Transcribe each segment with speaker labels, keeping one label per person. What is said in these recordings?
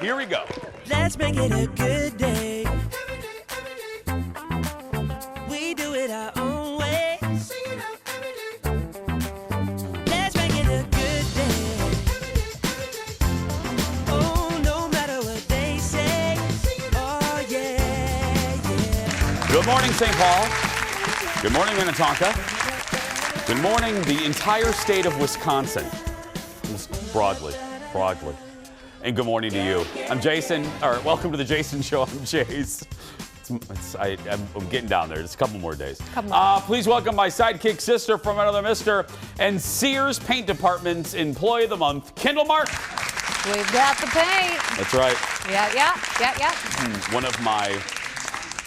Speaker 1: Here we go.
Speaker 2: Let's make it a good day. We do it our own way. Let's make it a good day. Oh, no matter what they say. Oh, yeah, yeah.
Speaker 1: Good morning, St. Paul. Good morning, Minnetonka. Good morning, the entire state of Wisconsin. Just broadly. And good morning to you. I'm Jason, or welcome to the Jason Show. I'm Jace. I'm getting down there. Just a couple more days. Please welcome my sidekick sister from another mister and Sears Paint Department's Employee of the Month, Kendall Mark.
Speaker 3: We've got the paint.
Speaker 1: That's right.
Speaker 3: Yeah.
Speaker 1: One of my,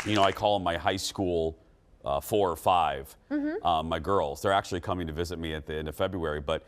Speaker 1: I call them my high school 4 or 5, my girls. They're actually coming to visit me at the end of February, but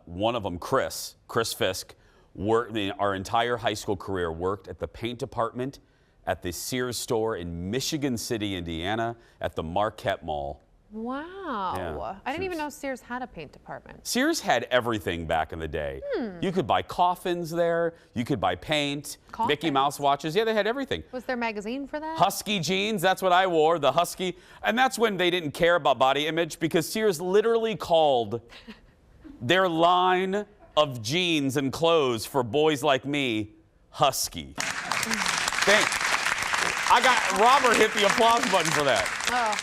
Speaker 1: one of them, Chris Fisk, worked our entire high school career, worked at the paint department at the Sears store in Michigan City, Indiana, at the Marquette Mall.
Speaker 3: Wow.
Speaker 1: Yeah,
Speaker 3: I didn't even know Sears had a paint department.
Speaker 1: Sears had everything back in the day. You could buy coffins there. You could buy paint, Mickey Mouse watches. Yeah, they had everything.
Speaker 3: Was there a magazine for that?
Speaker 1: Husky jeans, that's what I wore, the Husky. And that's when they didn't care about body image because Sears literally called their line of jeans and clothes for boys like me, Husky. Robert hit the applause button for that.
Speaker 3: Oh.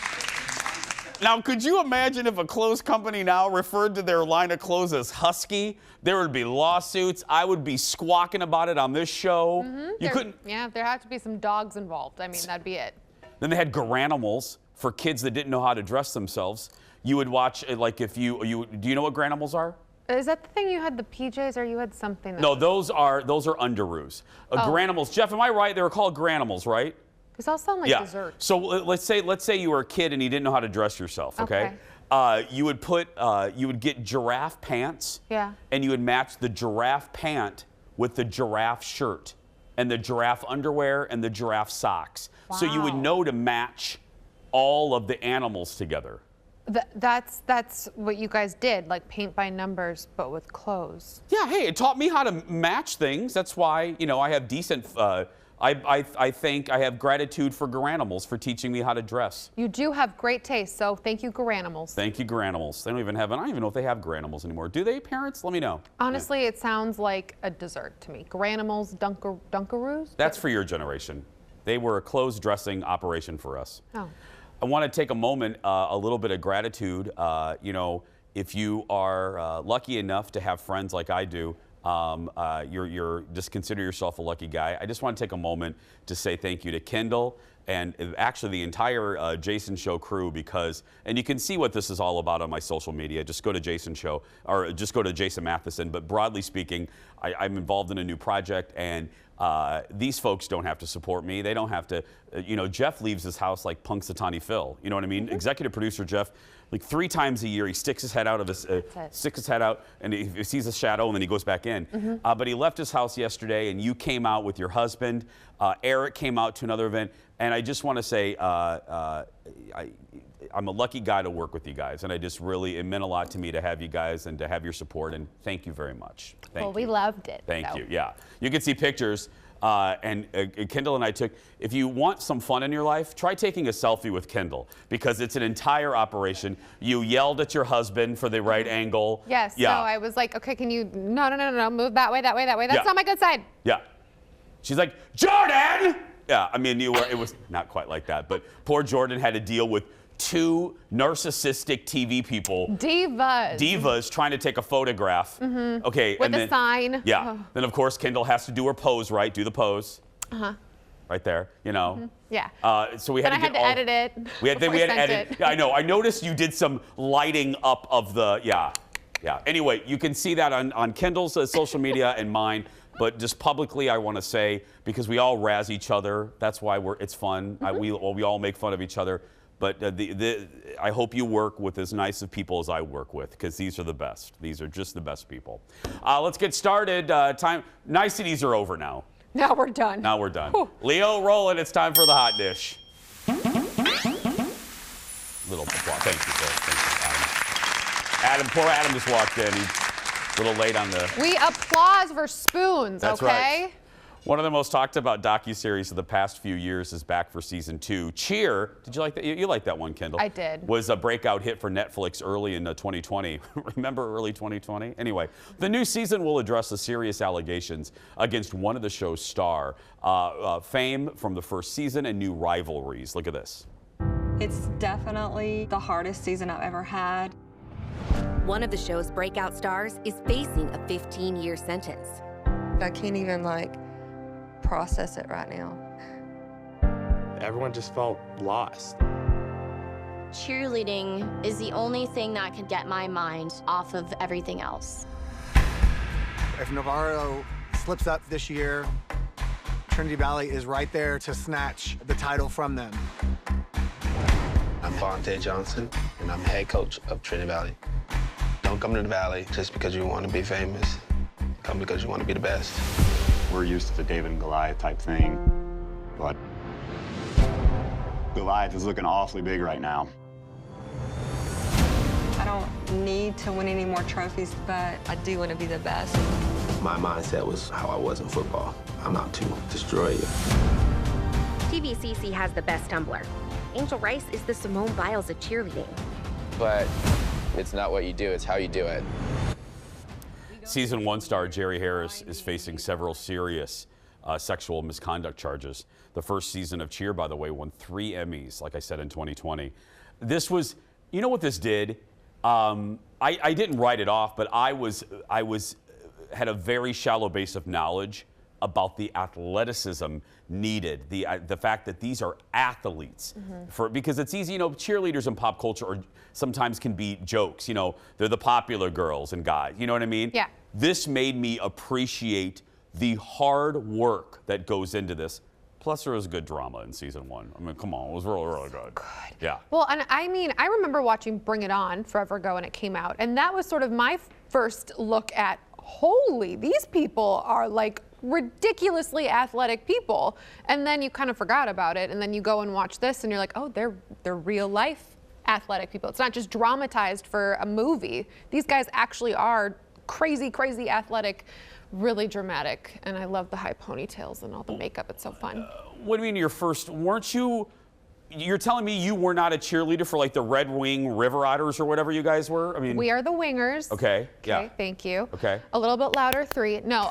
Speaker 1: Now, could you imagine if a clothes company now referred to their line of clothes as Husky? There would be lawsuits. I would be squawking about it on this show. You couldn't.
Speaker 3: Yeah, there had to be some dogs involved. I mean, that'd be it.
Speaker 1: Then they had Garanimals for kids that didn't know how to dress themselves. You would watch, like, if do you know what Garanimals are?
Speaker 3: Is that the thing you had the PJs or you had something? That
Speaker 1: No, those are Underoos. Garanimals. Jeff, am I right? They were called Garanimals, right?
Speaker 3: These all sound like dessert.
Speaker 1: So let's say you were a kid and you didn't know how to dress yourself, okay? You would get giraffe pants.
Speaker 3: Yeah.
Speaker 1: And you would match the giraffe pant with the giraffe shirt and the giraffe underwear and the giraffe socks.
Speaker 3: Wow.
Speaker 1: So you would know to match all of the animals together.
Speaker 3: That's what you guys did, like paint by numbers, but with clothes.
Speaker 1: Yeah, hey, it taught me how to match things. That's why, I have decent, I think I have gratitude for Garanimals for teaching me how to dress.
Speaker 3: You do have great taste, so thank you, Garanimals.
Speaker 1: Thank you, Garanimals. They don't even have, I don't even know if they have Garanimals anymore. Do they, parents? Let me know.
Speaker 3: Honestly, It sounds like a dessert to me. Garanimals, Dunkaroos?
Speaker 1: That's for your generation. They were a clothes dressing operation for us.
Speaker 3: Oh.
Speaker 1: I want to take a moment, a little bit of gratitude. If you are lucky enough to have friends like I do, you're just consider yourself a lucky guy. I just want to take a moment to say thank you to Kendall and actually the entire Jason Show crew and you can see what this is all about on my social media. Just go to Jason Show or just go to Jason Matheson. But broadly speaking, I'm involved in a new project and these folks don't have to support me. They don't have to, Jeff leaves his house like Punxsutawney Phil. You know what I mean? Executive producer Jeff, like 3 times a year, he sticks his head out of his, and he sees a shadow and then he goes back in. But he left his house yesterday and you came out with your husband. Eric came out to another event. And I just want to say, I'm a lucky guy to work with you guys. And it meant a lot to me to have you guys and to have your support. And thank you very much. Thank you.
Speaker 3: We loved it.
Speaker 1: Thank you. Yeah. You can see pictures. And Kendall and I if you want some fun in your life, try taking a selfie with Kendall because it's an entire operation. You yelled at your husband for the right angle.
Speaker 3: Yes.
Speaker 1: Yeah.
Speaker 3: So I was like, okay, can you, no, move that way. That's not my good side.
Speaker 1: Yeah. She's like, Jordan! Yeah, I mean, it was not quite like that, but poor Jordan had to deal with 2 narcissistic TV people. Divas trying to take a photograph. Okay.
Speaker 3: With a sign.
Speaker 1: Yeah.
Speaker 3: Oh.
Speaker 1: Then, of course, Kendall has to do her pose, right? Do the pose. Right there,
Speaker 3: Yeah.
Speaker 1: So we had
Speaker 3: I had to edit it.
Speaker 1: We had to edit. Yeah, I know. I noticed you did some lighting up of the, yeah. Anyway, you can see that on Kendall's social media and mine. But just publicly, I want to say, because we all razz each other, that's why it's fun. We all make fun of each other. But I hope you work with as nice of people as I work with, because these are the best. These are just the best people. Let's get started. Niceties are over now.
Speaker 3: Now we're done.
Speaker 1: Whew. Leo, roll it. It's time for the hot dish. Little applause. Thank you, sir. Thank you, Adam. Poor Adam just walked in. He's a little late on the...
Speaker 3: We applause for spoons,
Speaker 1: That's
Speaker 3: okay?
Speaker 1: Right. One of the most talked about docuseries of the past few years is back for season 2. Cheer, did you like that? You liked that one, Kendall?
Speaker 3: I did.
Speaker 1: Was a breakout hit for Netflix early in 2020. Remember early 2020? Anyway, the new season will address the serious allegations against one of the show's star, fame from the first season and new rivalries. Look at this.
Speaker 4: It's definitely the hardest season I've ever had.
Speaker 5: One of the show's breakout stars is facing a 15-year sentence.
Speaker 4: I can't even, process it right now.
Speaker 6: Everyone just felt lost.
Speaker 7: Cheerleading is the only thing that could get my mind off of everything else.
Speaker 8: If Navarro slips up this year, Trinity Valley is right there to snatch the title from them.
Speaker 9: I'm Bonte Johnson, and I'm head coach of Trinity Valley. Don't come to the Valley just because you want to be famous. Come because you want to be the best.
Speaker 10: We're used to the David and Goliath type thing, but Goliath is looking awfully big right now.
Speaker 4: I don't need to win any more trophies, but I do want to be the best.
Speaker 9: My mindset was how I was in football. I'm out to destroy you.
Speaker 5: TVCC has the best tumbler. Angel Rice is the Simone Biles of cheerleading.
Speaker 11: But it's not what you do, it's how you do it.
Speaker 1: Season 1 star Jerry Harris is facing several serious sexual misconduct charges. The first season of Cheer, by the way, won 3 Emmys, like I said, in 2020. This was, you know what this did? I didn't write it off, but I had a very shallow base of knowledge about the athleticism needed, the fact that these are athletes. Because it's easy, cheerleaders in pop culture sometimes can be jokes. They're the popular girls and guys. You know what I mean?
Speaker 3: Yeah.
Speaker 1: This made me appreciate the hard work that goes into this. Plus, there was good drama in season 1. I mean, come on, it was really, really good. Yeah.
Speaker 3: Well, and I remember watching Bring It On forever ago when it came out, and that was sort of my first look at, holy, these people are ridiculously athletic people. And then you kind of forgot about it, and then you go and watch this, and you're like, oh, they're real life athletic people. It's not just dramatized for a movie. These guys actually are crazy, crazy athletic, really dramatic, and I love the high ponytails and all the makeup. It's so fun.
Speaker 1: What do you mean you're telling me you were not a cheerleader for the Red Wing River Otters or whatever you guys were? I mean,
Speaker 3: we are the Wingers.
Speaker 1: Okay, yeah.
Speaker 3: Thank you.
Speaker 1: Okay.
Speaker 3: A little bit louder, 3. No,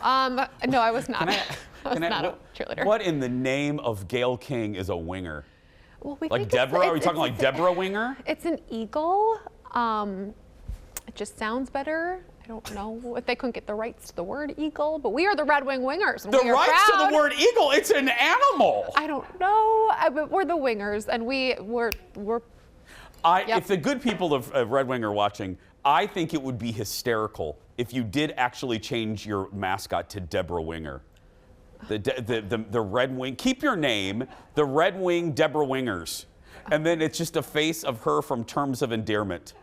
Speaker 3: no, I was not. I was not a cheerleader.
Speaker 1: What in the name of Gayle King is a winger?
Speaker 3: Well, we
Speaker 1: Like
Speaker 3: think
Speaker 1: Deborah? Are we talking like Deborah Winger?
Speaker 3: It's an eagle. It just sounds better. I don't know if they couldn't get the rights to the word eagle, but we are the Red Wing Wingers. And
Speaker 1: The
Speaker 3: we are
Speaker 1: rights
Speaker 3: proud.
Speaker 1: to the word eagle? It's an animal.
Speaker 3: I don't know, but we're the Wingers, and we're.
Speaker 1: If the good people of Red Wing are watching, I think it would be hysterical if you did actually change your mascot to Deborah Winger. The Red Wing. Keep your name, the Red Wing Deborah Wingers, and then it's just a face of her from Terms of Endearment.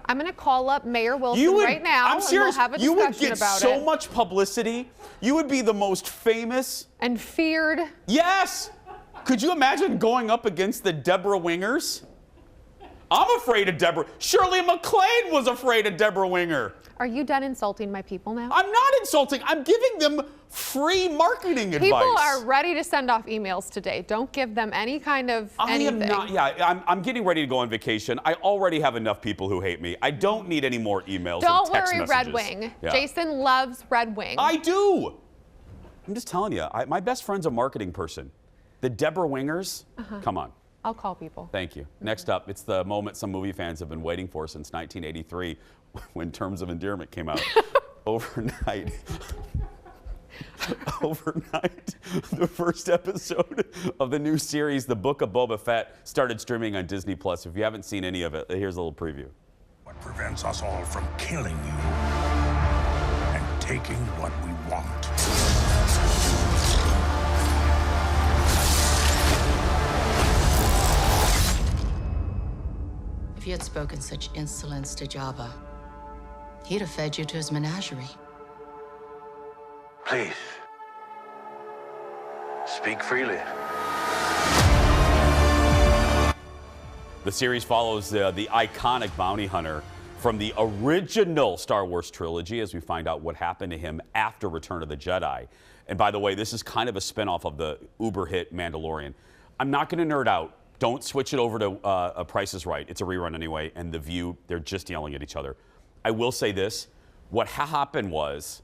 Speaker 3: I'm going to call up Mayor Wilson right now,
Speaker 1: I'm serious.
Speaker 3: and we'll have a discussion
Speaker 1: you would get
Speaker 3: about
Speaker 1: so
Speaker 3: it.
Speaker 1: much publicity. You would be the most famous
Speaker 3: And feared.
Speaker 1: Yes. Could you imagine going up against the Deborah Wingers? I'm afraid of Deborah. Shirley MacLaine was afraid of Deborah Winger.
Speaker 3: Are you done insulting my people now?
Speaker 1: I'm not insulting. I'm giving them free marketing advice.
Speaker 3: People are ready to send off emails today. Don't give them any kind of anything.
Speaker 1: I am not. Yeah, I'm getting ready to go on vacation. I already have enough people who hate me. I don't need any more emails
Speaker 3: Don't
Speaker 1: or text
Speaker 3: worry,
Speaker 1: messages.
Speaker 3: Red Wing.
Speaker 1: Yeah.
Speaker 3: Jason loves Red Wing.
Speaker 1: I do. I'm just telling you. My best friend's a marketing person. The Deborah Wingers. Come on.
Speaker 3: I'll call people.
Speaker 1: Thank you. Next up, it's the moment some movie fans have been waiting for since 1983 when Terms of Endearment came out. Overnight, the first episode of the new series, The Book of Boba Fett, started streaming on Disney+. If you haven't seen any of it, here's a little preview.
Speaker 12: What prevents us all from killing you and taking what we want?
Speaker 13: If you had spoken such insolence to Jabba, he'd have fed you to his menagerie.
Speaker 9: Please, speak freely.
Speaker 1: The series follows the iconic bounty hunter from the original Star Wars trilogy as we find out what happened to him after Return of the Jedi. And by the way, this is kind of a spinoff of the uber hit Mandalorian. I'm not going to nerd out. Don't switch it over to A Price is Right. It's a rerun anyway. And The View, they're just yelling at each other. I will say this. What happened was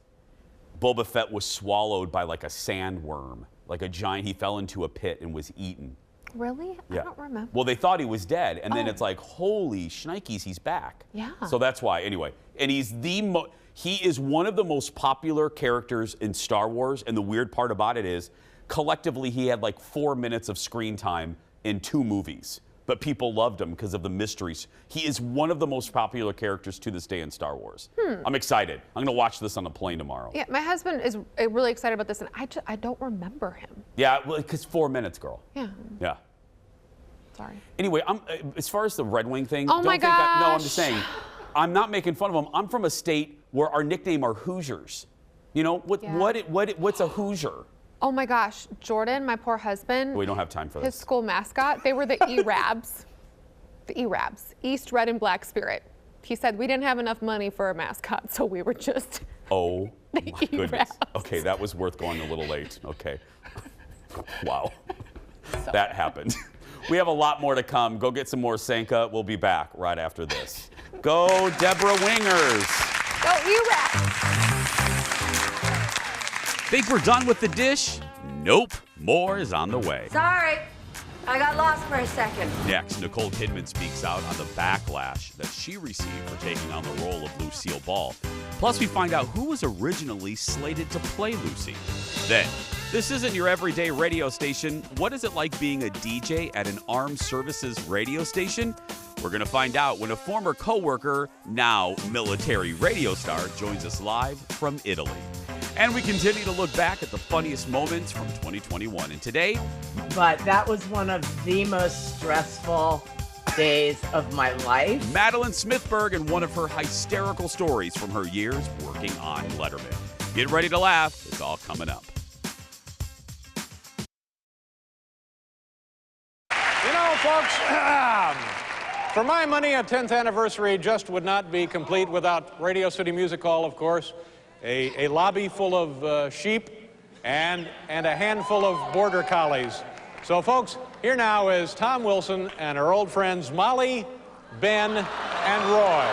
Speaker 1: Boba Fett was swallowed by like a sandworm, like a giant. He fell into a pit and was eaten.
Speaker 3: Really?
Speaker 1: Yeah.
Speaker 3: I don't remember.
Speaker 1: Well, they thought he was dead, and then it's like, holy shnikes, he's back.
Speaker 3: Yeah.
Speaker 1: So that's why. Anyway, and he is one of the most popular characters in Star Wars, and the weird part about it is, collectively, he had like 4 minutes of screen time in 2 movies. But people loved him because of the mysteries. He is one of the most popular characters to this day in Star Wars. I'm excited. I'm going to watch this on the plane tomorrow.
Speaker 3: Yeah, my husband is really excited about this, and I don't remember him.
Speaker 1: Yeah, well, because 4 minutes, girl.
Speaker 3: Yeah.
Speaker 1: Yeah.
Speaker 3: Sorry.
Speaker 1: Anyway, as far as the Red Wing thing,
Speaker 3: oh my gosh.
Speaker 1: No, I'm just saying, I'm not making fun of them. I'm from a state where our nickname are Hoosiers. You know, what's a Hoosier?
Speaker 3: Oh my gosh, Jordan, my poor husband.
Speaker 1: We don't have time for
Speaker 3: His
Speaker 1: this.
Speaker 3: school mascot, they were the E-Rabs. The E-Rabs, East, Red, and Black Spirit. He said we didn't have enough money for a mascot, so we were just
Speaker 1: Oh my
Speaker 3: E-Rabs.
Speaker 1: goodness. Okay, that was worth going a little late. Okay. Wow. That happened. We have a lot more to come. Go get some more Sanka. We'll be back right after this. Go Deborah Wingers.
Speaker 3: Go E-Rabs.
Speaker 1: Think we're done with the dish? Nope. More is on the way.
Speaker 14: Sorry, I got lost for a second.
Speaker 1: Next, Nicole Kidman speaks out on the backlash that she received for taking on the role of Lucille Ball. Plus, we find out who was originally slated to play Lucy. Then, this isn't your everyday radio station. What is it like being a DJ at an armed services radio station? We're going to find out when a former coworker, now military radio star, joins us live from Italy. And we continue to look back at the funniest moments from 2021. And today,
Speaker 15: but that was one of the most stressful days of my life.
Speaker 1: Madeline Smithberg and one of her hysterical stories from her years working on Letterman. Get ready to laugh. It's all coming up.
Speaker 16: You know, folks, for my money, a 10th anniversary just would not be complete without Radio City Music Hall, of course. A lobby full of sheep and a handful of border collies. So, folks, here now is Tom Wilson and her old friends Molly, Ben, and Roy.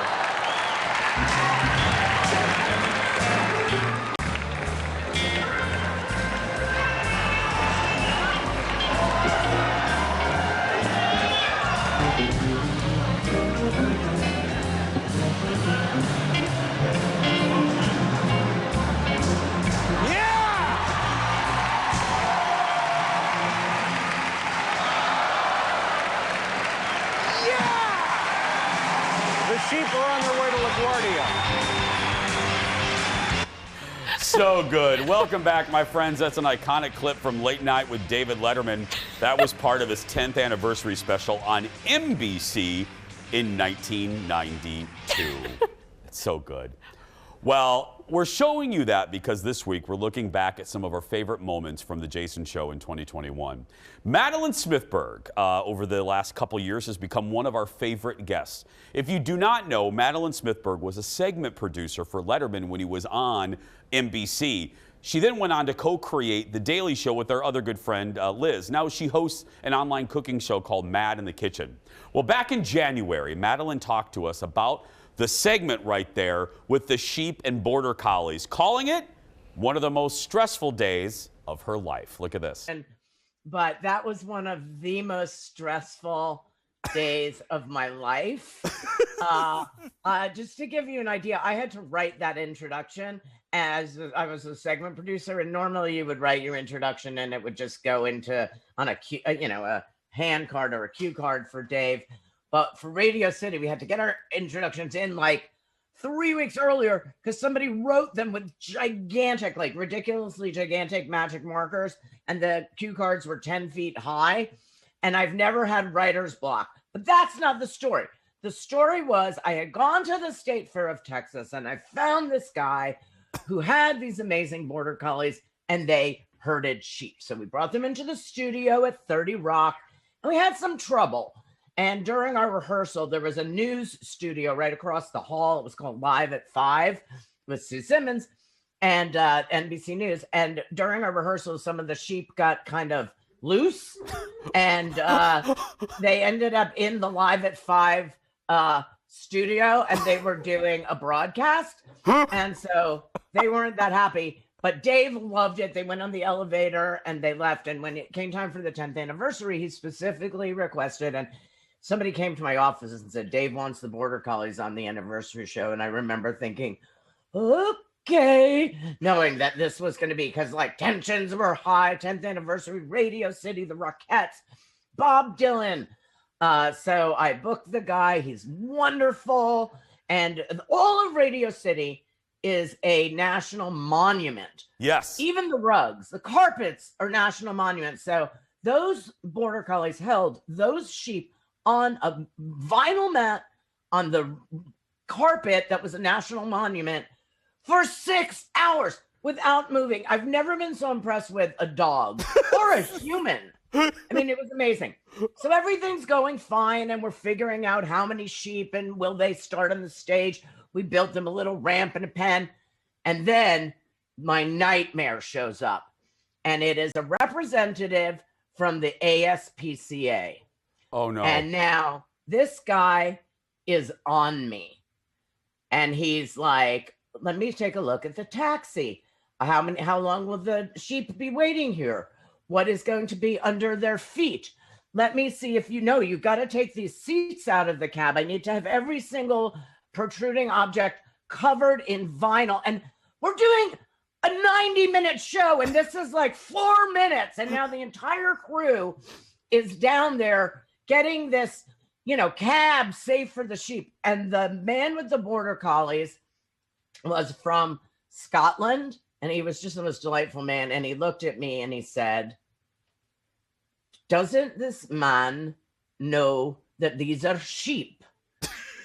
Speaker 16: Sheep are on their way to LaGuardia.
Speaker 1: So good. Welcome back, my friends. That's an iconic clip from Late Night with David Letterman. That was part of his 10th anniversary special on NBC in 1992. It's so good. Well, we're showing you that because this week we're looking back at some of our favorite moments from The Jason Show in 2021. Madeline Smithberg, over the last couple years, has become one of our favorite guests. If you do not know, Madeline Smithberg was a segment producer for Letterman when he was on NBC. She then went on to co-create The Daily Show with our other good friend, Liz. Now she hosts an online cooking show called Mad in the Kitchen. Well, back in January, Madeline talked to us about the segment right there with the sheep and border collies, calling it one of the most stressful days of her life. Look at this.
Speaker 15: But that was one of the most stressful days of my life. Just to give you an idea, I had to write that introduction as I was a segment producer, and normally you would write your introduction and it would just go into on a hand card or a cue card for Dave. But for Radio City, we had to get our introductions in like 3 weeks earlier because somebody wrote them with gigantic, like ridiculously gigantic magic markers, and the cue cards were 10 feet high. And I've never had writer's block. But that's not the story. The story was I had gone to the State Fair of Texas and I found this guy who had these amazing border collies and they herded sheep. So we brought them into the studio at 30 Rock and we had some trouble. And during our rehearsal, there was a news studio right across the hall. It was called Live at 5 with Sue Simmons. and NBC News. And during our rehearsals, some of the sheep got kind of loose, and they ended up in the Live at 5 studio, and they were doing a broadcast, and so they weren't that happy. But Dave loved it. They went on the elevator and they left. And when it came time for the 10th anniversary, he specifically requested, and somebody came to my office and said, Dave wants the Border Collies on the anniversary show. And I remember thinking, okay, knowing that this was going to be, because like tensions were high, 10th anniversary, Radio City, the Rockettes, Bob Dylan. So I booked the guy. He's wonderful. And all of Radio City is a national monument.
Speaker 1: Yes.
Speaker 15: Even the rugs, the carpets are national monuments. So those Border Collies held those sheep on a vinyl mat on the carpet that was a national monument for 6 hours without moving. I've never been so impressed with a dog or a human. I mean, it was amazing. So everything's going fine, and we're figuring out how many sheep and will they start on the stage. We built them a little ramp and a pen. And then my nightmare shows up. And it is a representative from the ASPCA.
Speaker 1: Oh, no.
Speaker 15: And now this guy is on me. And he's like, let me take a look at the taxi. How long will the sheep be waiting here? What is going to be under their feet? Let me see if you know, you've got to take these seats out of the cab. I need to have every single protruding object covered in vinyl. And we're doing a 90-minute show, and this is like 4 minutes. And now the entire crew is down there getting this, cab safe for the sheep. And the man with the Border Collies was from Scotland, and he was just the most delightful man. And he looked at me and he said, doesn't this man know that these are sheep?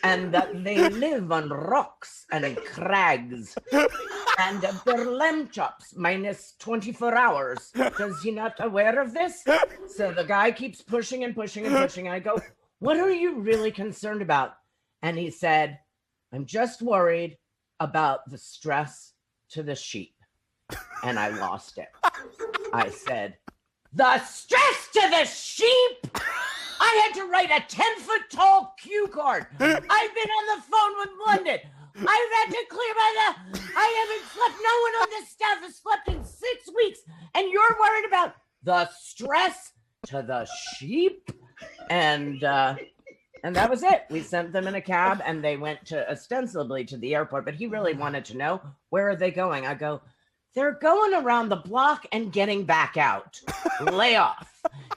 Speaker 15: And that they live on rocks and in crags, and they're lamb chops minus 24 hours. Does he not aware of this? So the guy keeps pushing and pushing and pushing. And I go, what are you really concerned about? And he said, I'm just worried about the stress to the sheep. And I lost it. I said, the stress to the sheep? I had to write a 10-foot-tall cue card. I've been on the phone with London. I've had to clear I haven't slept. No one on this staff has slept in 6 weeks. And you're worried about the stress to the sheep? And that was it. We sent them in a cab, and they went ostensibly to the airport. But he really wanted to know, where are they going? I go, they're going around the block and getting back out. Lay off.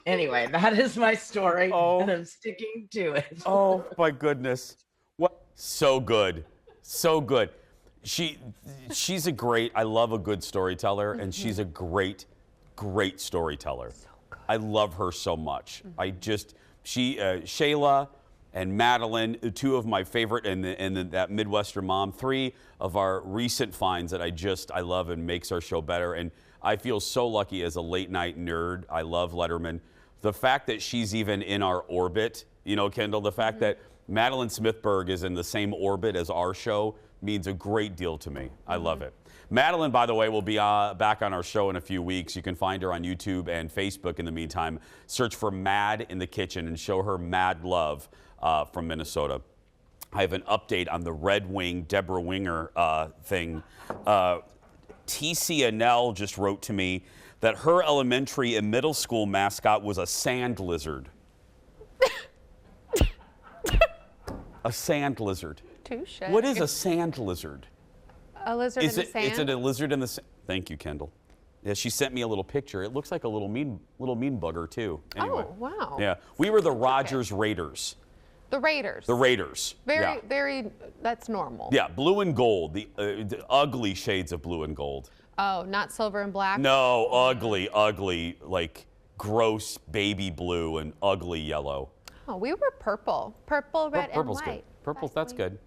Speaker 15: Anyway, that is my story, and I'm sticking to it.
Speaker 1: Oh, my goodness. What? So good. So good. She's a great, I love a good storyteller, and she's a great, great storyteller. So good. I love her so much. Shayla and Madeline, two of my favorite, and that Midwestern Mom, three of our recent finds that I love and makes our show better. And I feel so lucky as a late night nerd. I love Letterman. The fact that she's even in our orbit, Kendall, the fact that Madeline Smithberg is in the same orbit as our show means a great deal to me. I love it. Madeline, by the way, will be back on our show in a few weeks. You can find her on YouTube and Facebook in the meantime. Search for Mad in the Kitchen and show her mad love from Minnesota. I have an update on the Red Wing, Deborah Winger thing. TCNL just wrote to me that her elementary and middle school mascot was a sand lizard. A sand lizard.
Speaker 3: Touche.
Speaker 1: What is a sand lizard?
Speaker 3: A lizard in the sand?
Speaker 1: Is it a lizard in the sand? Thank you, Kendall. Yeah, she sent me a little picture. It looks like a little mean bugger, too. Anyway.
Speaker 3: Oh, wow.
Speaker 1: Yeah, we were the Rogers Raiders.
Speaker 3: The Raiders.
Speaker 1: The Raiders.
Speaker 3: Very, that's normal.
Speaker 1: Yeah, blue and gold, the ugly shades of blue and gold.
Speaker 3: Oh, not silver and black?
Speaker 1: No, ugly, like gross baby blue and ugly yellow.
Speaker 3: Oh, we were purple. Purple, red,
Speaker 1: Purple's
Speaker 3: and white.
Speaker 1: good. Purple's, that's good.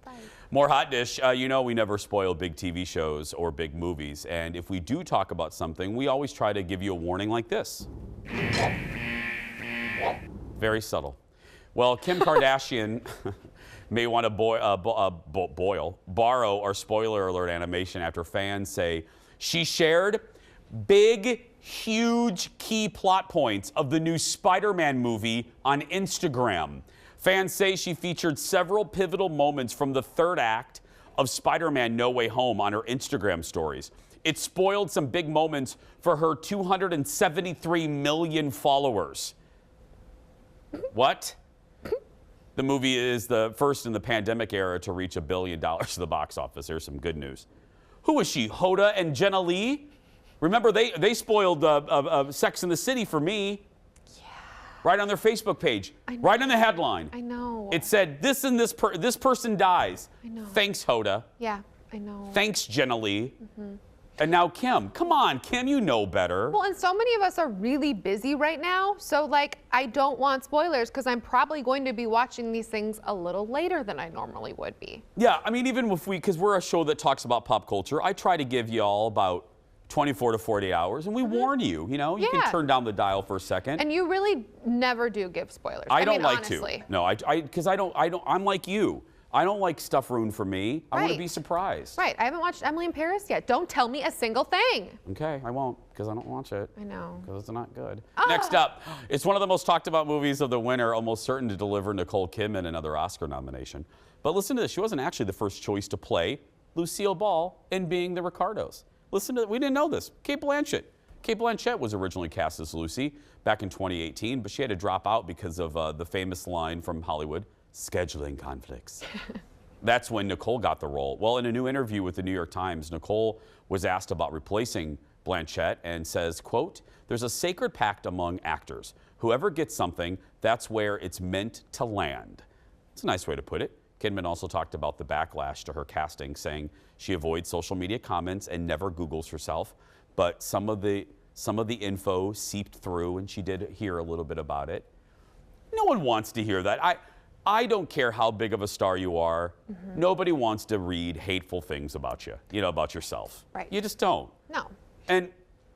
Speaker 1: More hot dish. We never spoil big TV shows or big movies. And if we do talk about something, we always try to give you a warning like this. Very subtle. Well, Kim Kardashian may want to borrow our spoiler alert animation after fans say She shared big, huge key plot points of the new Spider-Man movie on Instagram. Fans say she featured several pivotal moments from the third act of Spider-Man No Way Home on her Instagram stories. It spoiled some big moments for her 273 million followers. What? The movie is the first in the pandemic era to reach $1 billion at the box office. There's some good news. Who was she? Hoda and Jenna Lee? Remember, they spoiled Sex and the City for me. Yeah. Right on their Facebook page. Right on the headline.
Speaker 3: I know.
Speaker 1: It said, this and this person dies.
Speaker 3: I know.
Speaker 1: Thanks, Hoda.
Speaker 3: Yeah, I know.
Speaker 1: Thanks, Jenna Lee. And now Kim. Come on, Kim, you know better.
Speaker 3: Well, and so many of us are really busy right now. So, like, I don't want spoilers because I'm probably going to be watching these things a little later than I normally would be.
Speaker 1: Yeah, I mean, even if because we're a show that talks about pop culture, I try to give you all about 24 to 48 hours, and we warn you, you know, you can turn down the dial for a second.
Speaker 3: And you really never do give spoilers.
Speaker 1: I don't
Speaker 3: mean,
Speaker 1: like
Speaker 3: honestly.
Speaker 1: to. No, because I'm like you. I don't like stuff ruined for me. I want to be surprised.
Speaker 3: Right. I haven't watched Emily in Paris yet. Don't tell me a single thing.
Speaker 1: Okay, I won't, because I don't watch it.
Speaker 3: I know.
Speaker 1: Because it's not good. Next up, it's one of the most talked about movies of the winter, almost certain to deliver Nicole Kidman another Oscar nomination. But listen to this. She wasn't actually the first choice to play Lucille Ball in Being the Ricardos. Listen to it. We didn't know this. Cate Blanchett. Cate Blanchett was originally cast as Lucy back in 2018, but she had to drop out because of the famous line from Hollywood, scheduling conflicts. That's when Nicole got the role. Well, in a new interview with the New York Times, Nicole was asked about replacing Blanchett and says, quote, there's a sacred pact among actors. Whoever gets something, that's where it's meant to land. It's a nice way to put it. Kidman also talked about the backlash to her casting, saying she avoids social media comments and never Googles herself. But some of the info seeped through, and she did hear a little bit about it. No one wants to hear that. I don't care how big of a star you are. Nobody wants to read hateful things about you, about yourself.
Speaker 3: Right.
Speaker 1: You just don't.
Speaker 3: No.
Speaker 1: And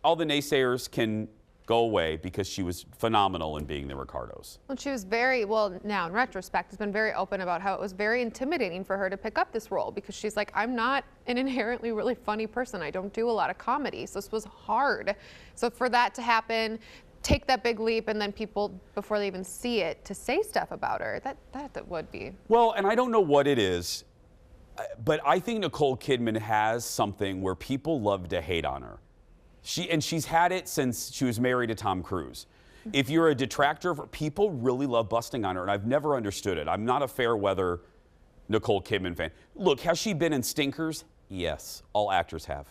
Speaker 1: all the naysayers can go away because she was phenomenal in Being the Ricardos.
Speaker 3: Well, she was now in retrospect, has been very open about how it was very intimidating for her to pick up this role because she's like, I'm not an inherently really funny person. I don't do a lot of comedy. So this was hard. So for that to happen, take that big leap, and then people, before they even see it, to say stuff about her, that would be.
Speaker 1: Well, and I don't know what it is, but I think Nicole Kidman has something where people love to hate on her. She's had it since she was married to Tom Cruise. If you're a detractor of her, people really love busting on her, and I've never understood it. I'm not a fair weather Nicole Kidman fan. Look, has she been in stinkers? Yes, all actors have.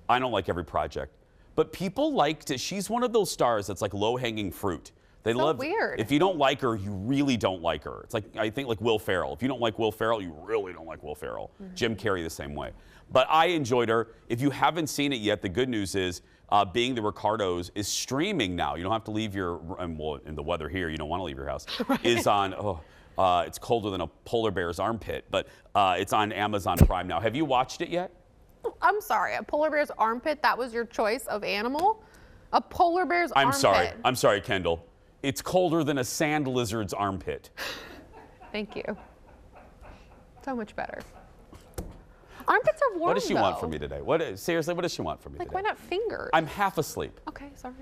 Speaker 1: I don't like every project. But people she's one of those stars that's like low-hanging fruit. They love
Speaker 3: weird.
Speaker 1: If you don't like her, you really don't like her. It's like, I think like Will Ferrell. If you don't like Will Ferrell, you really don't like Will Ferrell. Jim Carrey the same way. But I enjoyed her. If you haven't seen it yet, the good news is Being the Ricardos is streaming now. You don't have to leave in the weather here, you don't want to leave your house, is on, it's colder than a polar bear's armpit, but it's on Amazon Prime now. Have you watched it yet?
Speaker 3: I'm sorry, a polar bear's armpit, that was your choice of animal? A polar bear's armpit.
Speaker 1: I'm sorry, Kendall. It's colder than a sand lizard's armpit.
Speaker 3: Thank you. So much better. Armpits are warm,
Speaker 1: What does she want from me today? Seriously, what does she want from me today?
Speaker 3: Why not fingers?
Speaker 1: I'm half asleep.
Speaker 3: Okay, sorry.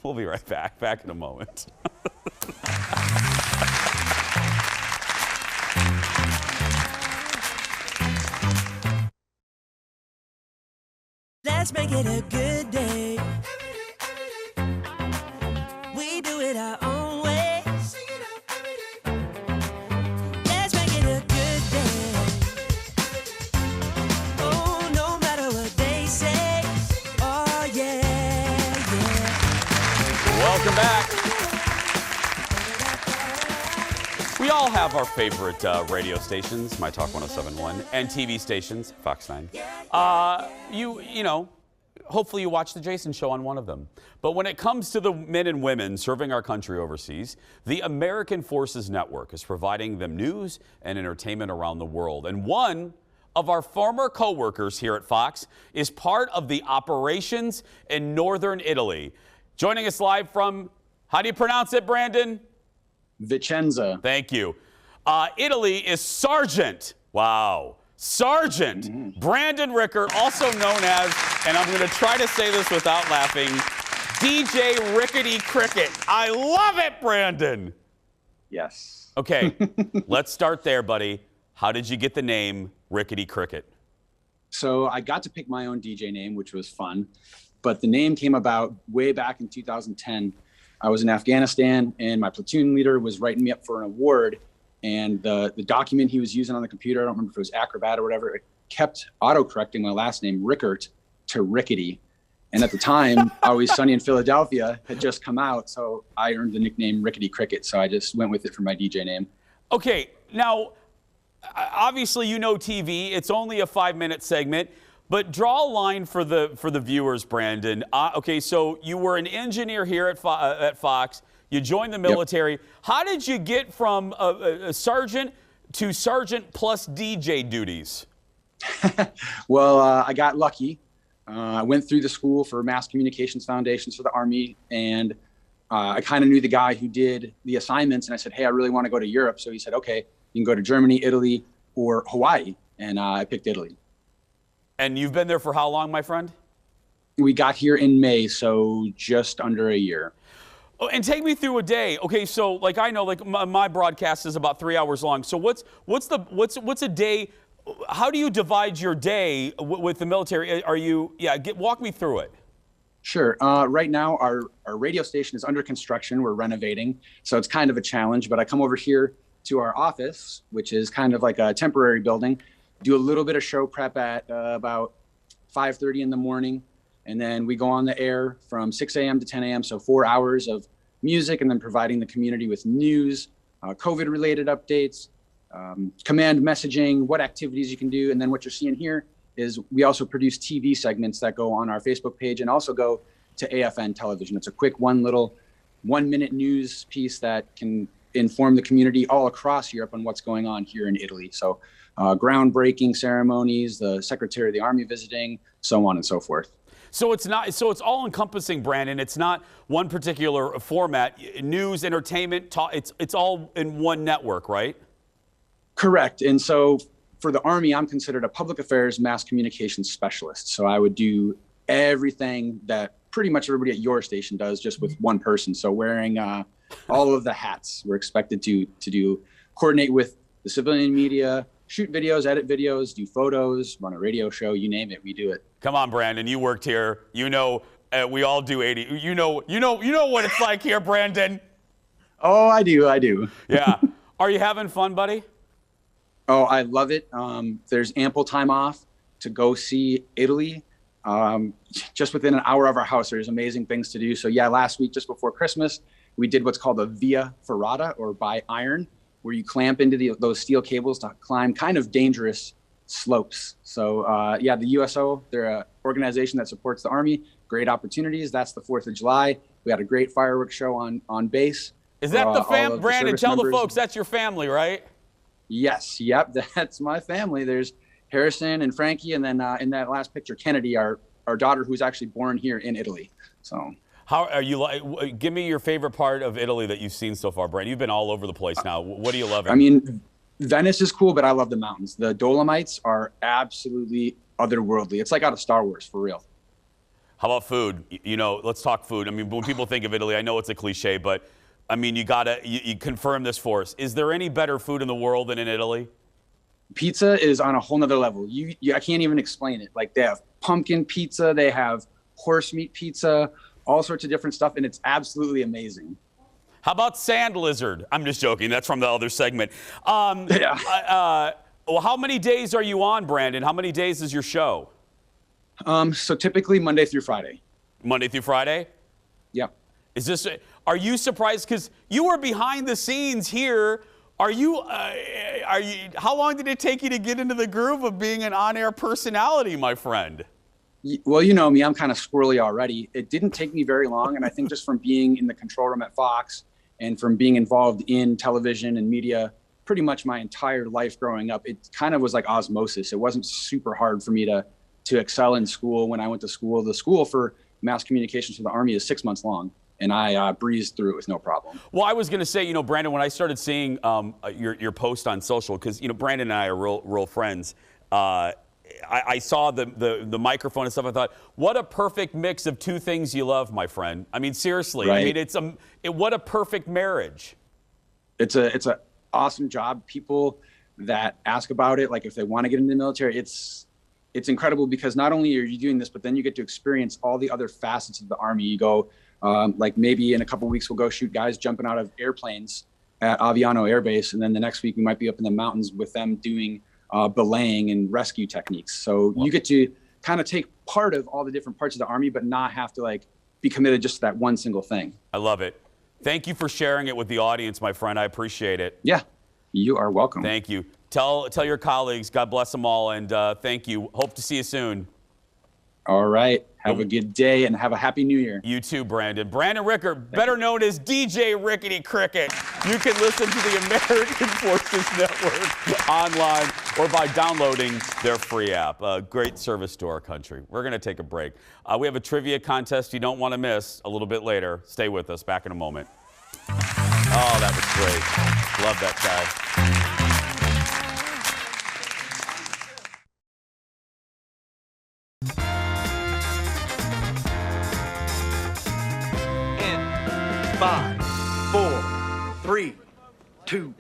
Speaker 1: We'll be right back. Back in a moment.
Speaker 2: Let's make it a good day. We do it our own way. Let's make it a good day. Oh, no matter what they say. Oh, yeah.
Speaker 1: Welcome back. We all have our favorite radio stations, My Talk 1071, and TV stations, Fox 9. Hopefully you watch the Jason Show on one of them. But when it comes to the men and women serving our country overseas, the American Forces Network is providing them news and entertainment around the world. And one of our former co-workers here at Fox is part of the operations in northern Italy. Joining us live from, how do you pronounce it, Brandon?
Speaker 17: Vicenza.
Speaker 1: Thank you. Italy is Sergeant Sergeant Brandon Rickert, also known as, and I'm going to try to say this without laughing, DJ Rickety Cricket. I love it, Brandon.
Speaker 17: Yes.
Speaker 1: Okay, let's start there, buddy. How did you get the name Rickety Cricket?
Speaker 17: So I got to pick my own DJ name, which was fun, but the name came about way back in 2010. I was in Afghanistan, and my platoon leader was writing me up for an award, and the document he was using on the computer, I don't remember if it was Acrobat or whatever, it kept auto-correcting my last name, Rickert, to Rickety. And at the time, Always Sunny in Philadelphia had just come out, so I earned the nickname Rickety Cricket, so I just went with it for my DJ name.
Speaker 1: Okay, now, obviously you know TV. It's only a 5-minute segment, but draw a line for the viewers, Brandon. Okay, so you were an engineer here at Fox. You joined the military. Yep. How did you get from a sergeant to sergeant plus DJ duties?
Speaker 17: Well, I got lucky. I went through the school for Mass Communications Foundations for the Army, and I kind of knew the guy who did the assignments, and I said, hey, I really want to go to Europe. So he said, okay, you can go to Germany, Italy, or Hawaii, and I picked Italy.
Speaker 1: And you've been there for how long, my friend?
Speaker 17: We got here in May, so just under a year.
Speaker 1: Oh, and take me through a day. Okay, so like I know, like my broadcast is about 3 hours long. So what's a day? How do you divide your day with the military? Walk me through it.
Speaker 17: Sure. Right now, our radio station is under construction. We're renovating, so it's kind of a challenge. But I come over here to our office, which is kind of like a temporary building, do a little bit of show prep at about 5:30 in the morning, and then we go on the air from 6 a.m. to 10 a.m. So 4 hours of music, and then providing the community with news, COVID-related updates, command messaging, what activities you can do. And then what you're seeing here is we also produce TV segments that go on our Facebook page and also go to AFN television. It's a quick 1-minute news piece that can inform the community all across Europe on what's going on here in Italy. So groundbreaking ceremonies, the Secretary of the Army visiting, so on and so forth.
Speaker 1: So it's all encompassing, Brandon. It's not one particular format. News, entertainment, it's all in one network, right?
Speaker 17: Correct. And so for the Army, I'm considered a public affairs mass communications specialist. So I would do everything that pretty much everybody at your station does, just with one person. So wearing all of the hats, we're expected to coordinate with the civilian media, shoot videos, edit videos, do photos, run a radio show, you name it, we do it.
Speaker 1: Come on, Brandon, you worked here. You know, we all do 80. You know what it's like here, Brandon.
Speaker 17: Oh, I do.
Speaker 1: Yeah. Are you having fun, buddy?
Speaker 17: Oh, I love it. There's ample time off to go see Italy. Just within an hour of our house, there's amazing things to do. So yeah, last week, just before Christmas, we did what's called a via ferrata, or by iron, where you clamp into those steel cables to climb kind of dangerous slopes. So yeah, the USO, they're an organization that supports the Army. Great opportunities. That's the 4th of July. We had a great fireworks show on base.
Speaker 1: Is that the family, Brandon? Tell the folks that's your family, right?
Speaker 17: Yes. Yep. That's my family. There's Harrison and Frankie, and then in that last picture, Kennedy, our daughter, who's actually born here in Italy. So.
Speaker 1: How are you like? Give me your favorite part of Italy that you've seen so far, Brandon. You've been all over the place now. What do you love?
Speaker 17: I mean, Venice is cool, but I love the mountains. The Dolomites are absolutely otherworldly. It's like out of Star Wars, for real.
Speaker 1: How about food? You know, let's talk food. I mean, when people think of Italy, I know it's a cliche, but I mean, you confirm this for us. Is there any better food in the world than in Italy?
Speaker 17: Pizza is on a whole nother level. I can't even explain it. Like, they have pumpkin pizza, they have horse meat pizza, all sorts of different stuff, and it's absolutely amazing.
Speaker 1: How about sand lizard? I'm just joking. That's from the other segment.
Speaker 17: Yeah.
Speaker 1: Well, how many days are you on, Brandon? How many days is your show?
Speaker 17: So typically Monday through Friday.
Speaker 1: Monday through Friday?
Speaker 17: Yep.
Speaker 1: Are you surprised? Because you were behind the scenes here. How long did it take you to get into the groove of being an on-air personality, my friend?
Speaker 17: Well, you know me, I'm kind of squirrely already. It didn't take me very long, and I think just from being in the control room at Fox and from being involved in television and media pretty much my entire life growing up, it kind of was like osmosis. It wasn't super hard for me to excel in school when I went to school. The school for mass communications for the Army is 6 months long, and I breezed through it with no problem.
Speaker 1: Well, I was going to say, Brandon, when I started seeing your post on social, because, Brandon and I are real friends, I saw the microphone and stuff. I thought, what a perfect mix of two things you love, my friend. I mean, seriously.
Speaker 17: Right.
Speaker 1: I mean, what a perfect marriage.
Speaker 17: It's a awesome job. People that ask about it, like if they want to get into the military, it's incredible because not only are you doing this, but then you get to experience all the other facets of the Army. You go, like maybe in a couple of weeks, we'll go shoot guys jumping out of airplanes at Aviano Air Base. And then the next week we might be up in the mountains with them doing belaying and rescue techniques. So you get to kind of take part of all the different parts of the Army, but not have to like be committed just to that one single thing.
Speaker 1: I love it. Thank you for sharing it with the audience, my friend. I appreciate it.
Speaker 17: Yeah, you are welcome.
Speaker 1: Thank you. Tell your colleagues, God bless them all, and thank you. Hope to see you soon.
Speaker 17: All right. Have a good day and have a happy new year.
Speaker 1: You too, Brandon. Brandon Rickert, better known as DJ Rickety Cricket. You can listen to the American Forces Network online or by downloading their free app. A great service to our country. We're going to take a break. We have a trivia contest you don't want to miss a little bit later. Stay with us. Back in a moment. Oh, that was great. Love that guy.
Speaker 18: In 5, 4, 3, 2.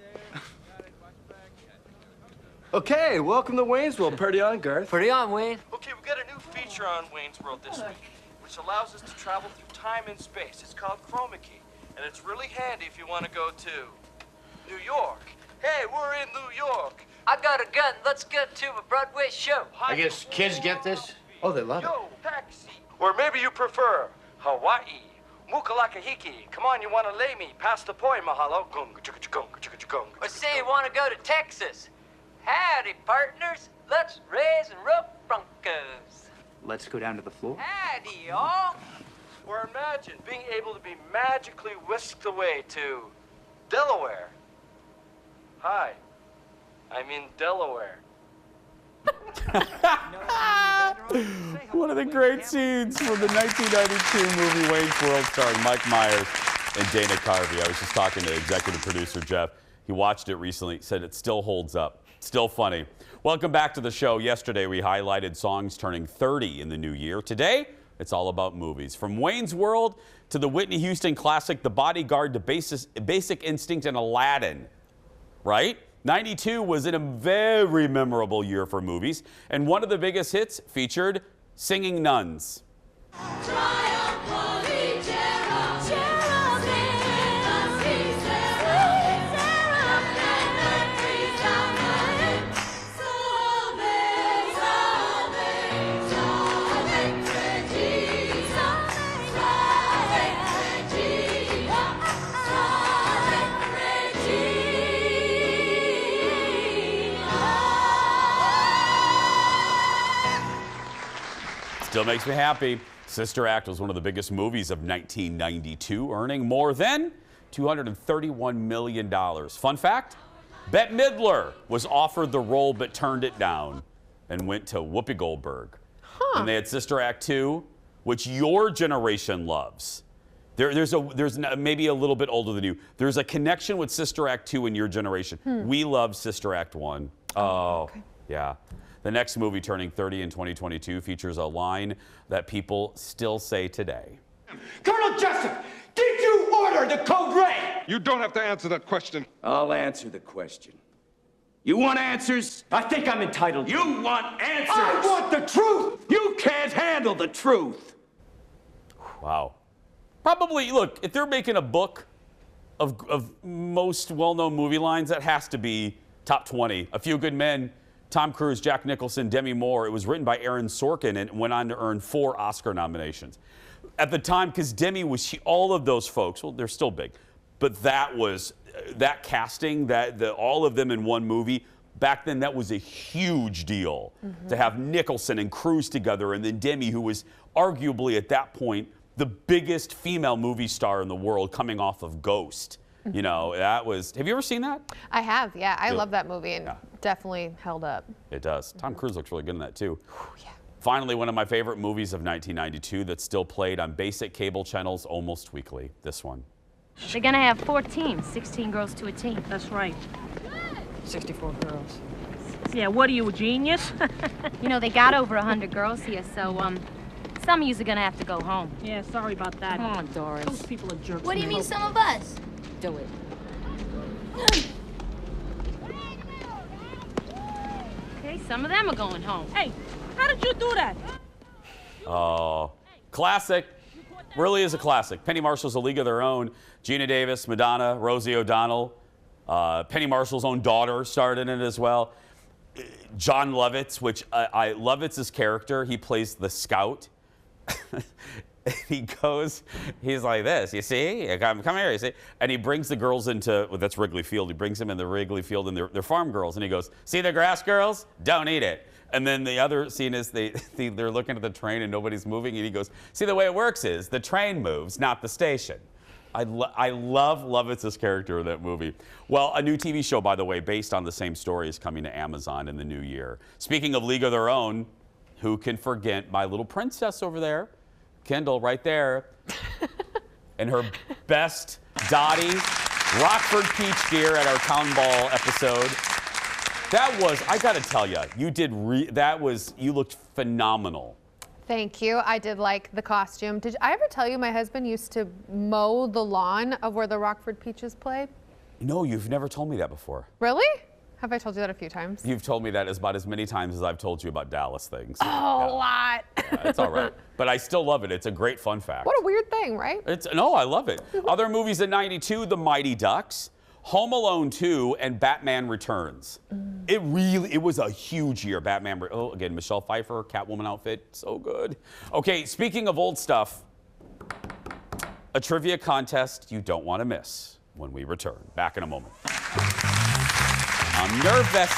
Speaker 18: Okay, welcome to Wayne's World. Party on, Garth.
Speaker 19: Party on, Wayne.
Speaker 18: Okay, we've got a new feature on Wayne's World this week, which allows us to travel through time and space. It's called Chroma Key, and it's really handy if you want to go to New York. Hey, we're in New York.
Speaker 19: I got a gun. Let's get to a Broadway show.
Speaker 20: I guess kids get this? Oh, they love it.
Speaker 18: Yo, taxi. Or maybe you prefer Hawaii. Mukalakahiki. Come on, you want to lay me? Pass the poi, mahalo. Gung, chugga, gung, chugga, gung.
Speaker 19: Or say you want to go to Texas. Howdy, partners. Let's raise and rope broncos.
Speaker 20: Let's go down to the floor.
Speaker 19: Howdy, y'all.
Speaker 18: Or imagine being able to be magically whisked away to Delaware. Hi, I'm in Delaware.
Speaker 1: One of the great scenes from the 1992 movie Wayne's World starring Mike Myers and Dana Carvey. I was just talking to executive producer Jeff. He watched it recently, said it still holds up. Still funny. Welcome back to the show. Yesterday we highlighted songs turning 30 in the new year. Today, it's all about movies. From Wayne's World to the Whitney Houston classic The Bodyguard to Basic Instinct and Aladdin. Right? 92 was in a very memorable year for movies, and one of the biggest hits featured Singing Nuns. Still makes me happy. Sister Act was one of the biggest movies of 1992, earning more than $231 million. Fun fact, Bette Midler was offered the role but turned it down and went to Whoopi Goldberg. And they had Sister Act 2, which your generation loves. There's maybe a little bit older than you. There's a connection with Sister Act 2 in your generation. We love Sister Act 1. Oh, okay. Yeah. The next movie turning 30 in 2022 features a line that people still say today.
Speaker 21: Colonel Jessup, did you order the Code Red?
Speaker 22: You don't have to answer that question.
Speaker 21: I'll answer the question. You want answers? I think I'm entitled. You want answers? I want the truth! You can't handle the truth!
Speaker 1: Wow. Probably, look, if they're making a book of most well-known movie lines, that has to be top 20. A Few Good Men, Tom Cruise, Jack Nicholson, Demi Moore. It was written by Aaron Sorkin and went on to earn 4 Oscar nominations. At the time, because Demi was, all of those folks, well, they're still big, but that casting, all of them in one movie, back then that was a huge deal to have Nicholson and Cruise together, and then Demi, who was arguably at that point the biggest female movie star in the world coming off of Ghost. You know, that was, have you ever seen that?
Speaker 3: I have, yeah. I love that movie and definitely held up.
Speaker 1: It does. Tom Cruise looks really good in that too. Yeah. Finally, one of my favorite movies of 1992 that's still played on basic cable channels almost weekly. This one.
Speaker 23: They're gonna have 4 teams, 16 girls to a team.
Speaker 24: That's right. 64 girls.
Speaker 6: Yeah, what are you, a genius?
Speaker 7: You know, they got over 100 girls here, so, some of yous are gonna have to go home.
Speaker 6: Yeah, sorry about that.
Speaker 7: Come on, Doris.
Speaker 6: Those people are jerks.
Speaker 7: What do you mean, some of us? Do it. Okay, some of them are going home.
Speaker 6: Hey, how did you do that?
Speaker 1: Oh, classic. Really is a classic. Penny Marshall's A League of Their Own. Gina Davis, Madonna, Rosie O'Donnell. Penny Marshall's own daughter starred in it as well. John Lovitz, which I Lovitz's character, he plays the scout. He goes, he's like this, you see? Come here, you see? And he brings the girls into, well, that's Wrigley Field. He brings them in the Wrigley Field, and they're farm girls. And he goes, see the grass, girls? Don't eat it. And then the other scene is they're looking at the train and nobody's moving. And he goes, see, the way it works is the train moves, not the station. I love Lovitz's character in that movie. Well, a new TV show, by the way, based on the same story is coming to Amazon in the new year. Speaking of League of Their Own, who can forget my little princess over there? Kendall, right there, in her best Dottie Rockford Peach Deer at our Town Ball episode. That was, I gotta tell you, you looked phenomenal.
Speaker 3: Thank you. I did like the costume. Did I ever tell you my husband used to mow the lawn of where the Rockford Peaches play?
Speaker 1: No, you've never told me that before.
Speaker 3: Really? Have I told you that a few times?
Speaker 1: You've told me that about as many times as I've told you about Dallas things.
Speaker 3: Oh, yeah. A lot.
Speaker 1: Yeah, it's all right. But I still love it. It's a great fun fact.
Speaker 3: What a weird thing, right?
Speaker 1: No, I love it. Other movies in '92, The Mighty Ducks, Home Alone 2, and Batman Returns. It was a huge year. Again, Michelle Pfeiffer, Catwoman outfit, so good. Okay, speaking of old stuff, a trivia contest you don't want to miss when we return. Back in a moment. I'm nervous.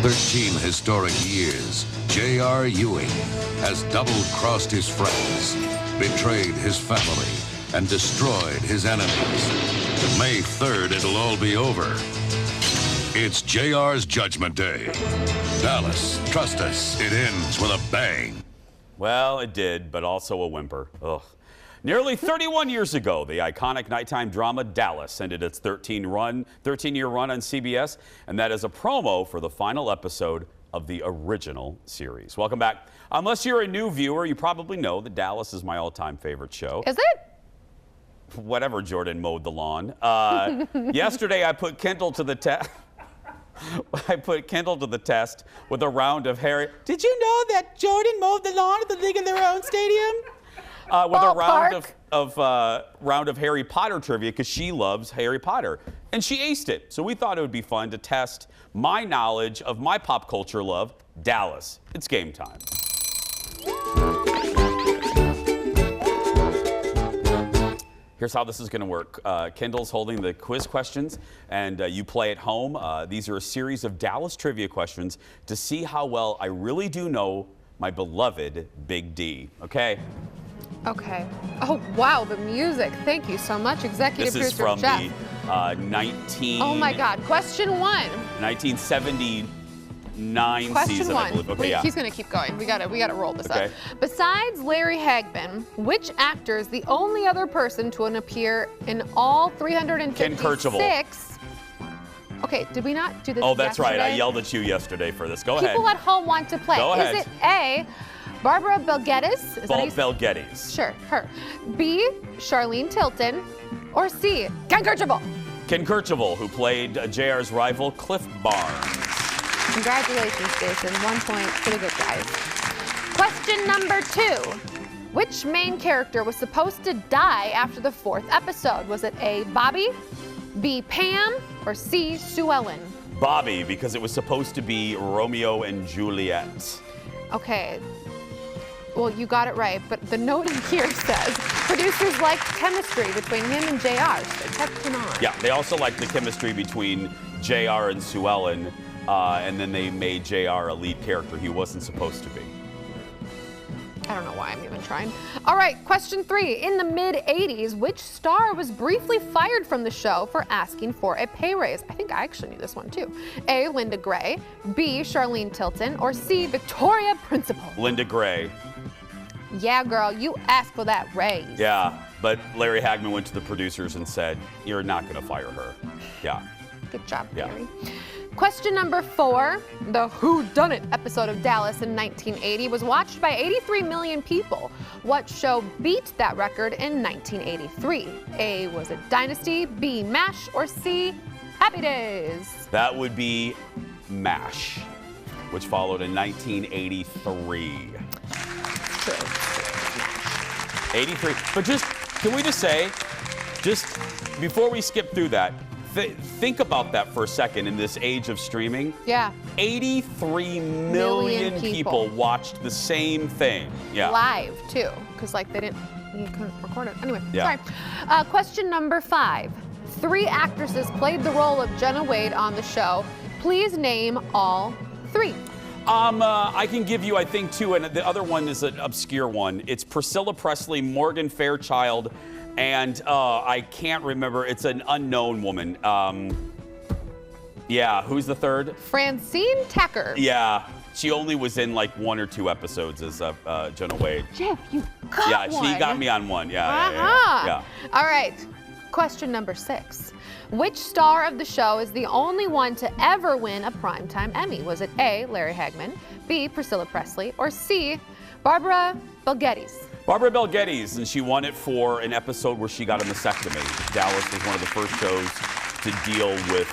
Speaker 12: 13 historic years, J.R. Ewing has double-crossed his friends, betrayed his family, and destroyed his enemies. May 3rd, it'll all be over. It's J.R.'s Judgment Day. Dallas, trust us, it ends with a bang.
Speaker 1: Well, it did, but also a whimper. Ugh. Nearly 31 years ago, the iconic nighttime drama Dallas ended its 13-year run on CBS, and that is a promo for the final episode of the original series. Welcome back. Unless you're a new viewer, you probably know that Dallas is my all-time favorite show.
Speaker 3: Is it?
Speaker 1: Whatever, Jordan mowed the lawn. Yesterday, I put Kendall to the test. With a round of Harry. Did you know that Jordan mowed the lawn at the League of Their Own stadium? With a round of Harry Potter trivia because she loves Harry Potter. And she aced it. So we thought it would be fun to test my knowledge of my pop culture love, Dallas. It's game time. Here's how this is going to work. Kendall's holding the quiz questions, and you play at home. These are a series of Dallas trivia questions to see how well I really do know my beloved Big D. Okay?
Speaker 3: Okay. Oh, wow, the music. Thank you so much, Executive
Speaker 1: This is
Speaker 3: Producer
Speaker 1: from
Speaker 3: Jeff.
Speaker 1: the
Speaker 3: Oh, my God. Question 1.
Speaker 1: 1979
Speaker 3: Question
Speaker 1: season,
Speaker 3: 1.
Speaker 1: I believe. Okay, yeah.
Speaker 3: He's going to keep going. We got to roll this
Speaker 1: Okay.
Speaker 3: up. Besides Larry Hagman, which actor is the only other person to appear in all 356?
Speaker 1: Ken Kirchhoff.
Speaker 3: Okay, did we not do this
Speaker 1: Oh, that's right. I
Speaker 3: yesterday?
Speaker 1: yelled at you yesterday for this. Go ahead.
Speaker 3: People at home want to play.
Speaker 1: Go ahead.
Speaker 3: Is it A, Barbara Belgettis? Is that how you say-
Speaker 1: Belgettis.
Speaker 3: Sure, her. B, Charlene Tilton. Or C, Ken Kirchhoff.
Speaker 1: Ken Kirchhoff, who played JR's rival, Cliff Barnes.
Speaker 3: Congratulations, Jason. 1 point for the good guys. Question number 2. Which main character was supposed to die after the 4th episode? Was it A, Bobby, B, Pam, or C, Sue Ellen?
Speaker 1: Bobby, because it was supposed to be Romeo and Juliet.
Speaker 3: Okay. Well, you got it right, but the note in here says producers liked chemistry between him and JR, so they kept him on.
Speaker 1: Yeah, they also liked the chemistry between JR and Sue Ellen, and then they made JR a lead character he wasn't supposed to be.
Speaker 3: I don't know why I'm even trying. All right, question 3. In the mid-'80s, which star was briefly fired from the show for asking for a pay raise? I think I actually knew this one too. A, Linda Gray, B, Charlene Tilton, or C, Victoria Principal?
Speaker 1: Linda Gray.
Speaker 3: Yeah, girl, you asked for that raise.
Speaker 1: Yeah, But Larry Hagman went to the producers and said, "You're not going to fire her." Yeah.
Speaker 3: Good job,
Speaker 1: Yeah.
Speaker 3: Larry. Question number 4. The Who Done It episode of Dallas in 1980 was watched by 83 million people. What show beat that record in 1983? A, was it Dynasty, B, MASH, or C, Happy Days?
Speaker 1: That would be MASH, which followed in 1983.
Speaker 3: True.
Speaker 1: 83. But can we just say, just before we skip through that, think about that for a second in this age of streaming.
Speaker 3: Yeah.
Speaker 1: 83 million people watched the same thing. Yeah.
Speaker 3: Live, too, because you couldn't record it. Anyway,
Speaker 1: Yeah.
Speaker 3: sorry. Question number 5. 3 actresses played the role of Jenna Wade on the show. Please name all 3.
Speaker 1: I can give you, I think, 2, and the other one is an obscure one. It's Priscilla Presley, Morgan Fairchild, and I can't remember. It's an unknown woman. Yeah, who's the third?
Speaker 3: Francine Tacker.
Speaker 1: Yeah, she only was in like 1 or 2 episodes as Jenna Wade.
Speaker 3: Jeff, you got
Speaker 1: Yeah,
Speaker 3: one.
Speaker 1: she got me on one. Yeah,
Speaker 3: Uh-huh.
Speaker 1: yeah.
Speaker 3: All right. Question number 6. Which star of the show is the only one to ever win a Primetime Emmy? Was it A, Larry Hagman, B, Priscilla Presley, or C, Barbara Bel Geddes?
Speaker 1: Barbara Bel Geddes, and she won it for an episode where she got a mastectomy. Dallas was one of the first shows to deal with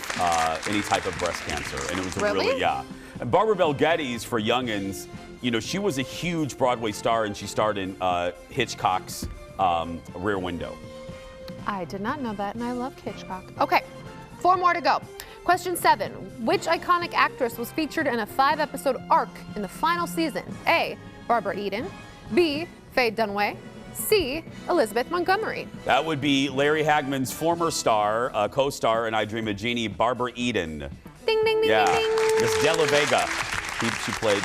Speaker 1: any type of breast cancer, and it was
Speaker 3: Really?
Speaker 1: yeah. And Barbara Bel Geddes, for youngins, she was a huge Broadway star, and she starred in Hitchcock's Rear Window.
Speaker 3: I did not know that, and I loved Hitchcock. Okay, 4 more to go. Question 7. Which iconic actress was featured in a 5-episode arc in the final season? A, Barbara Eden, B, Faye Dunaway, C, Elizabeth Montgomery.
Speaker 1: That would be Larry Hagman's former star, co-star in I Dream of Jeannie, Barbara Eden.
Speaker 3: Ding, ding, ding,
Speaker 1: Yeah,
Speaker 3: ding, ding.
Speaker 1: Miss De La Vega. She played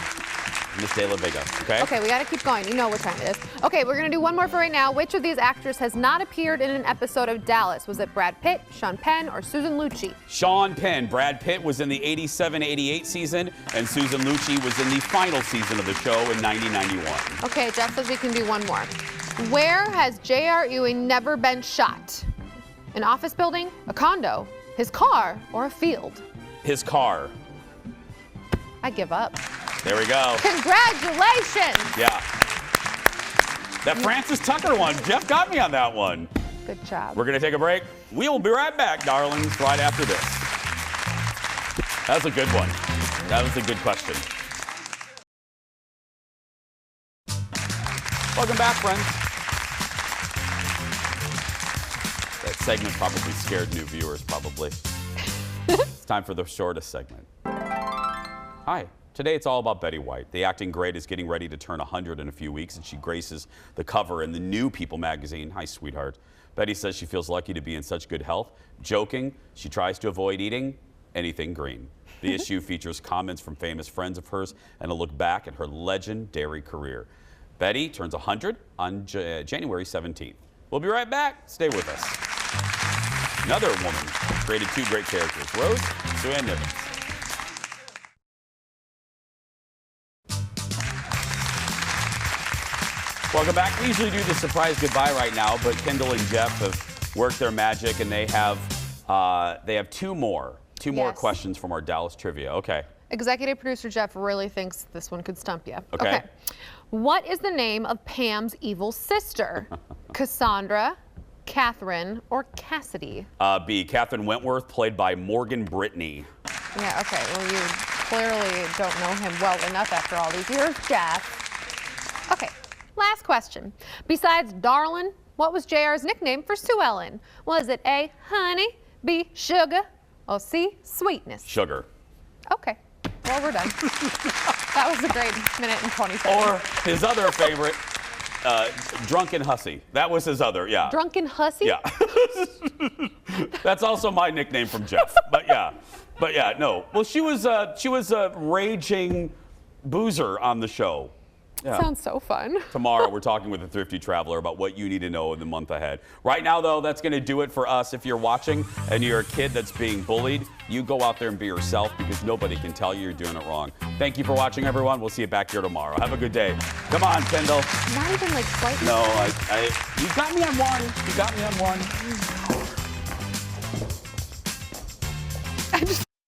Speaker 1: Miss De La Vega, okay?
Speaker 3: Okay, we gotta keep going. You know what time it is. Okay, we're gonna do one more for right now. Which of these actors has not appeared in an episode of Dallas? Was it Brad Pitt, Sean Penn, or Susan Lucci?
Speaker 1: Sean Penn. Brad Pitt was in the 87-88 season, and Susan Lucci was in the final season of the show in 90-91.
Speaker 3: Okay, Jeff says we can do one more. Where has J.R. Ewing never been shot? An office building, a condo, his car, or a field?
Speaker 1: His car.
Speaker 3: I give up.
Speaker 1: There we go.
Speaker 3: Congratulations!
Speaker 1: Yeah. That Francis Tucker one. Jeff got me on that one.
Speaker 3: Good job.
Speaker 1: We're going to take a break. We will be right back, darlings, right after this. That was a good one. That was a good question. Welcome back, friends. That segment probably scared new viewers, probably. It's time for the shortest segment. Hi. Today it's all about Betty White. The acting great is getting ready to turn 100 in a few weeks, and she graces the cover in the new People magazine. Hi, sweetheart. Betty says she feels lucky to be in such good health. Joking, she tries to avoid eating anything green. The issue features comments from famous friends of hers and a look back at her legendary career. Betty turns 100 on January 17th. We'll be right back. Stay with us. Another woman created 2 great characters, Rose and Sue Ann Nivens. Welcome back. We usually do the surprise goodbye right now, but Kendall and Jeff have worked their magic, and they have 2 more
Speaker 3: Yes.
Speaker 1: questions from our Dallas trivia. Okay.
Speaker 3: Executive producer Jeff really thinks this one could stump you.
Speaker 1: Okay.
Speaker 3: What is the name of Pam's evil sister? Cassandra, Catherine, or Cassidy?
Speaker 1: B. Catherine Wentworth, played by Morgan Brittany.
Speaker 3: Yeah, okay. Well, you clearly don't know him well enough after all these years, Jeff. Okay, last question. Besides Darlin', what was JR's nickname for Sue Ellen? Was it A, honey, B, sugar, or C, sweetness?
Speaker 1: Sugar.
Speaker 3: Okay, well, we're done. That was a great minute and 20 seconds.
Speaker 1: Or his other favorite, Drunken Hussy. That was his other, yeah.
Speaker 3: Drunken Hussy?
Speaker 1: Yeah. That's also my nickname from Jeff. But yeah, no. Well, she was a raging boozer on the show. Yeah.
Speaker 3: Sounds so fun.
Speaker 1: Tomorrow, we're talking with a thrifty traveler about what you need to know in the month ahead. Right now, though, that's going to do it for us. If you're watching and you're a kid that's being bullied, you go out there and be yourself because nobody can tell you you're doing it wrong. Thank you for watching, everyone. We'll see you back here tomorrow. Have a good day. Come on, Kendall.
Speaker 3: Not even like quite.
Speaker 1: No, you got me on one. You got me on one.